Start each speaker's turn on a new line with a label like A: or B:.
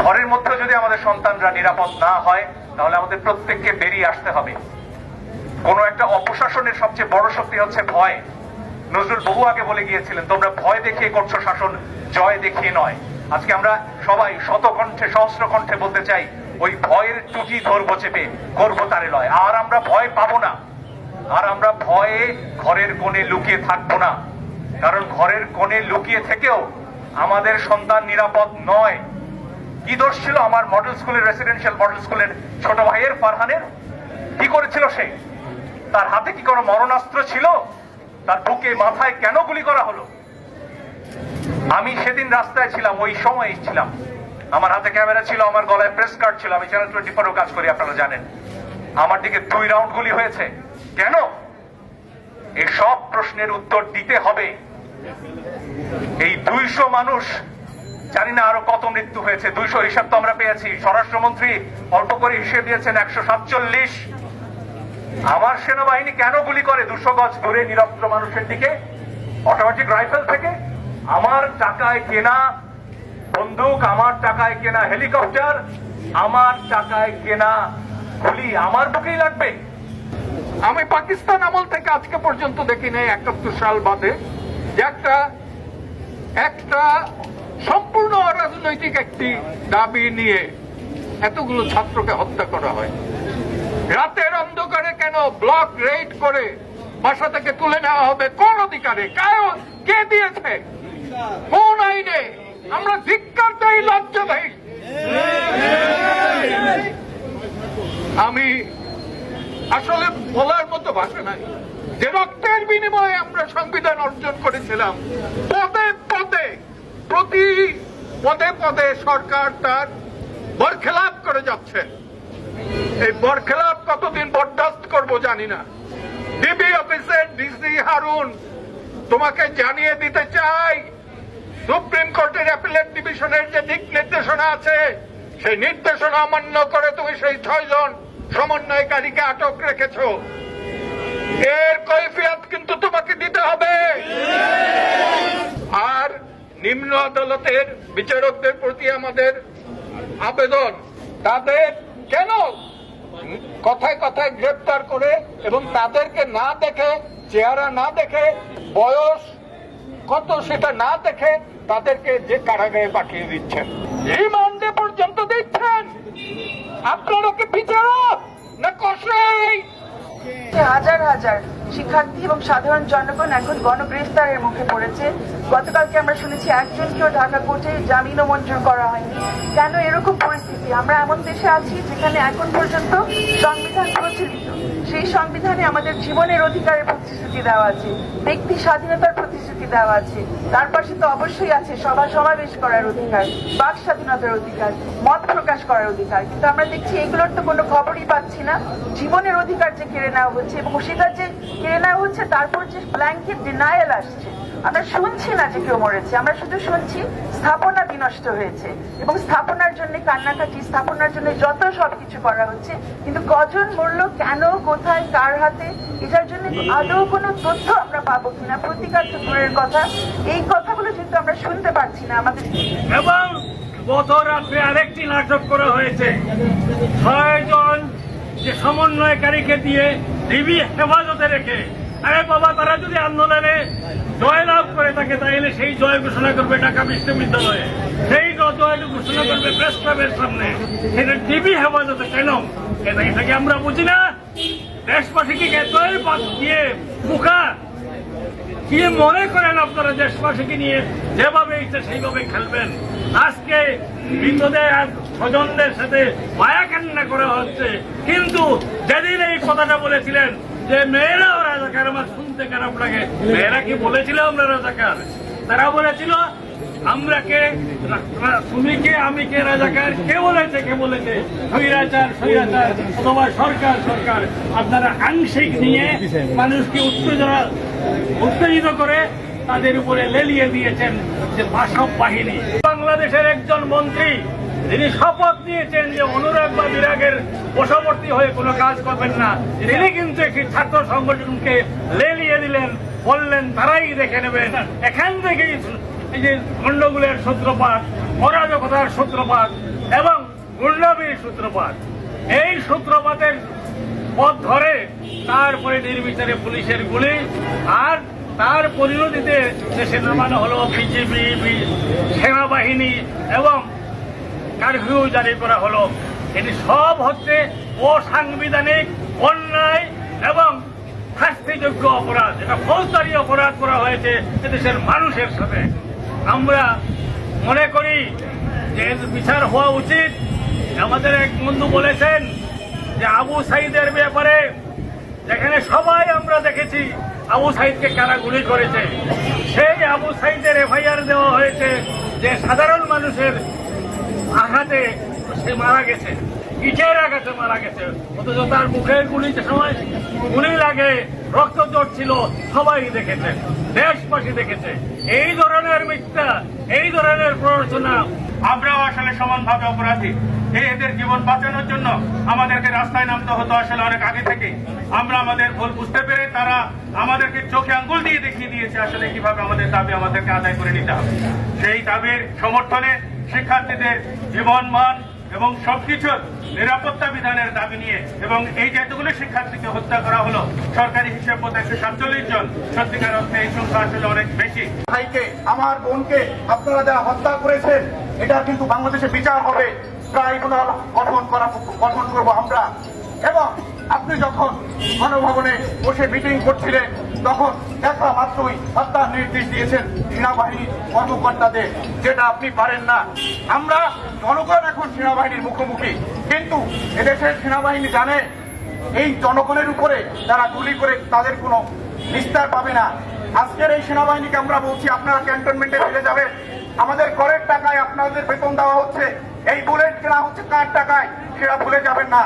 A: ঘরের মধ্যে যদি আমাদের সন্তানরা নিরাপদ না হয় তাহলে আমাদের প্রত্যেককে বেরিয়ে আসতে হবে। কোনো একটা অপশাসনের সবচেয়ে বড় শক্তি হচ্ছে ভয়। নজরুল বহু আগে বলে গিয়েছিলেন, তোমরা ভয় দেখিয়ে করছো শাসন, জয় দেখিয়ে নয়। আজকে আমরা সবাই শতকণ্ঠে সহস্র কণ্ঠে বলতে চাই, ওই ভয়ের টুটি ধরবো চেপে, করবো তারে লয়। আর আমরা ভয় পাবো না, আর আমরা ভয়ে ঘরের কোণে লুকিয়ে থাকবো না। কারণ ঘরের কোণে লুকিয়ে থেকেও আমাদের সন্তান নিরাপদ নয়। কি দোষ ছিল আমার মডেল স্কুলের, রেসিডেন্সিয়াল মডেল স্কুলের ছোট ভাইয়ের ফারহানের? কি করেছিল সে? তার হাতে কি কোনো মরণাস্ত্র ছিল? তার বুকে মাথায় কেন গুলি করা হলো? আমি সেদিন রাস্তায় ছিলাম, ওই সময় ছিলাম, আমার হাতে ক্যামেরা ছিল, আমার গলায় প্রেস কার্ড ছিল, আমি চ্যানেল 24 কাজ করি, আপনারা জানেন। আমার দিকে 2 রাউন্ড গুলি হয়েছে। কেন? এই সব প্রশ্নের উত্তর দিতে হবে। এই 200 মানুষ, জানি না আরো কত মৃত্যু হয়েছে, 200 হিসাব তো আমরা পেয়েছি। স্বরাষ্ট্রমন্ত্রী অল্প করে হিসেব দিয়েছেন 147। আমার সেনাবাহিনী কেন গুলি করে 200 গজ দূরে নিরস্ত্র মানুষের দিকে অটোমেটিক রাইফেল থেকে? আমার টাকায় কেনা বন্দুক, আমার টাকায় কেনা হেলিকপ্টার, আমার টাকায় কেনা গুলি আমার বুকেই লাগবে?
B: আমি পাকিস্তান আমল থেকে আজকে পর্যন্ত দেখি নাই 71 সাল বাদে যে একটা সম্পূর্ণ অরাজনৈতিক একটি দাবি নিয়ে এতগুলো ছাত্রকে হত্যা করা হয়। রাতের অন্ধকারে কেন ব্লক রেড করে বাসা থেকে তুলে নেওয়া হবে? কোন অধিকারে? কে দিয়েছে? কোন আইনে? আমরা ধিক্কার দেই, লজ্জা দেই। আমি আসলে বলার মতো ভাষা নাই যে রক্তের বিনিময়ে আমরা সংবিধান অর্জন করেছিলাম। পদে পদে সরকার তার বরখেলাপ করে যাচ্ছে। এই বরখেলাপ কতদিন বরদাস্ত করব জানি না। ডিবি অফিসের ডিসি হারুন, তোমাকে জানিয়ে দিতে চাই, সুপ্রিম কোর্টের অ্যাপিলেট ডিভিশনের যে দিক নির্দেশনা আছে, সেই নির্দেশনা অমান্য করে তুমি সেই 6 জন সমন্বয়কারীকে আটক রেখেছো। এর কৈফিয়ত কিন্তু তোমাকে দিতে হবে। আর নিম্ন আদালতের বিচারকদের প্রতি আমাদের আবেদন, তাদের কেন কথায় কথায় গ্রেপ্তার করে এবং তাদেরকে না দেখে, চেহারা না দেখে, বয়স কত সেটা না দেখে তাদেরকে যে কারাগারে পাঠিয়ে দিচ্ছেন, রিমান্ডে পর্যন্ত দিচ্ছেন। আপনারা কি বিচারক না কসাই?
C: হাজার হাজার শিক্ষার্থী এবং সাধারণ জনগণ এখন গণগ্রেফতারের মুখে পড়েছে। গতকালকে আমরা শুনেছি একজনকেও ঢাকা কোর্টে জামিনও মঞ্জুর করা হয়নি। কেন এরকম পরিস্থিতি? আমরা এমন দেশে আছি যেখানে এখন পর্যন্ত সংবিধান প্রচলিত, সেই সংবিধানে আমাদের জীবনের অধিকারের প্রতিশ্রুতি দেওয়া আছে, ব্যক্তি স্বাধীনতার প্রতিশ্রুতি দেওয়া আছে, তার পাশে তো অবশ্যই আছে সভা সমাবেশ করার অধিকার, বাক স্বাধীনতার অধিকার, মত প্রকাশ করার অধিকার। কিন্তু আমরা দেখছি এগুলোর তো কোনো খবরই পাচ্ছি না। জীবনের অধিকার যে কেড়ে নেওয়া হচ্ছে এবং সেটা যে কেড়ে নেওয়া হচ্ছে, তারপর যে ব্ল্যাঙ্কেট ডিনায়াল আসছে। আমরা শুনছি না যে কেউ মরেছে, আমরা শুধু শুনছি স্থাপনা বিনষ্ট হয়েছে এবং স্থাপনার জন্য কান্নাকাটি, স্থাপনার জন্য যত সবকিছু করা হচ্ছে, কিন্তু কজন মরলো, কেন, কোথায়, কার হাতে, এটার জন্য আদৌ কোনো তথ্য আমরা পাবো কিনা, প্রতিকার তো দূরের কথা, এই কথাগুলো কিন্তু আমরা শুনতে পাচ্ছি না আমাদের।
D: এবং গত রাত্রে আরেকটি নাটক করা হয়েছে, 6 জন যে সমন্বয়কারীকে দিয়ে ডিবি হেফাজতে রেখে, আরে বাবা, তারা যদি আন্দোলনে জয়লাভ করে থাকে তাহলে সেই জয় ঘোষণা করবে ঢাকা বিশ্ববিদ্যালয়ে, সেই জয় ঘোষণা করবে প্রেস ক্লাবের সামনে। সেটা ডিবি হেফাজতে কেন? এটাকে আমরা বুঝি না। দেশবাসীকে এতই পাশ দিয়ে মুখা কি মনে করেন আপনারা দেশবাসীকে নিয়ে যেভাবে ইচ্ছে সেইভাবে খেলবেন? আজকে মৃতদের স্বজনদের সাথে মায়া কান্না করা হচ্ছে, কিন্তু যেদিন এই কথাটা বলেছিলেন যে মেয়েরাও রাজাকার, আমার শুনতে খারাপ লাগে। মেয়েরা কি বলেছিল আমরা রাজাকার? তারা বলেছিল আমরা কে, তুমি কে, আমি কে রাজাকার? কে বলেছে? কে বলেছে? স্বৈরাচার অথবা সরকার। আপনারা আংশিক নিয়ে মানুষকে উত্তেজিত করে তাদের উপরে লেলিয়ে দিয়েছেন যে বাসব বাহিনী। বাংলাদেশের একজন মন্ত্রী তিনি শপথ নিয়েছেন যে অনুরাগ বা বিরাগের বশবর্তী হয়ে কোনো কাজ করবেন না, তিনি কিন্তু একটি ছাত্র সংগঠনকে লেলিয়ে দিলেন, বললেন তারাই দেখে নেবেন। এখান থেকেই এই যে গন্ডগোলের সূত্রপাত, অরাজকতার সূত্রপাত। এবং গুন্ডামির সূত্রপাত। এই সূত্রপাতের পথ ধরে তারপরে নির্বিচারে পুলিশের গুলি, আর তার পরিণতিতে দেশে নামানো হলো বিজিবি, সেনাবাহিনী এবং কারফিউ জারি করা হলো। এটি সব হচ্ছে অসাংবিধানিক, অন্যায় এবং শাস্তিযোগ্য অপরাধ। এটা ফৌজদারি অপরাধ করা হয়েছে এদেশের মানুষের সাথে। আমরা মনে করি যে এর বিচার হওয়া উচিত। আমাদের এক বন্ধু বলেছেন যে আবু সাইদের ব্যাপারে, যেখানে সবাই আমরা দেখেছি আবু সাইদকে কারা গুলি করেছে, সেই আবু সাইদের এফআইআর দেওয়া হয়েছে যে সাধারণ মানুষের আঘাতে সে মারা গেছে, ইটের আঘাতে মারা গেছে, অথচ তার মুখের গুলিতে সময় গুলি লাগে, রক্ত ছিল, সবাই দেখেছে, দেশবাসী দেখেছে। এই ধরনের মিথ্যা, এই ধরনের প্ররোচনা,
E: আমরাও আসলে সমানভাবে অপরাধী। এদের জীবন বাঁচানোর জন্য আমাদেরকে রাস্তায় নামতে হতো আসলে অনেক আগে থেকে। আমরা আমাদের ভুল বুঝতে পেরে তারা আমাদেরকে চোখে আঙ্গুল দিয়ে দেখিয়ে দিয়েছে আসলে কিভাবে আমাদের দাবি আমাদেরকে আদায় করে নিতে হবে। সেই দাবির সমর্থনে শিক্ষার্থীদের জীবন মান এবং সবকিছুর নিরাপত্তা বিধানের দাবি নিয়ে, এবং এই যেগুলো শিক্ষার্থীকে হত্যা করা হলো সরকারি হিসেব মতো 147 জন, সত্যিকার অর্থে এই সংখ্যা আসলে অনেক বেশি।
F: ভাইকে, আমার বোনকে আপনারা যারা হত্যা করেছেন, এটা কিন্তু বাংলাদেশে বিচার হবে। ট্রাইব্যুনাল গঠন করব আমরা। এবং আপনি যখন গণভবনে বসে মিটিং করছিলেন, তখন দেখা মাত্রই হত্যার নির্দেশ দিয়েছেন সেনাবাহিনীর কর্মকর্তাদের, যেটা আপনি পারেন না। আমরা জনগণ এখন সেনাবাহিনীর মুখোমুখি, কিন্তু এদেশের সেনাবাহিনী জানে এই জনগণের উপরে তারা গুলি করে তাদের কোনো নিস্তার পাবে না। আজকের এই সেনাবাহিনীকে আমরা বলছি, আপনারা ক্যান্টনমেন্টে ফিরে যাবেন। আমাদের করের টাকায় আপনাদের বেতন দেওয়া হচ্ছে, এই বুলেট কেনা হচ্ছে কার টাকায়, সেটা ভুলে যাবেন না।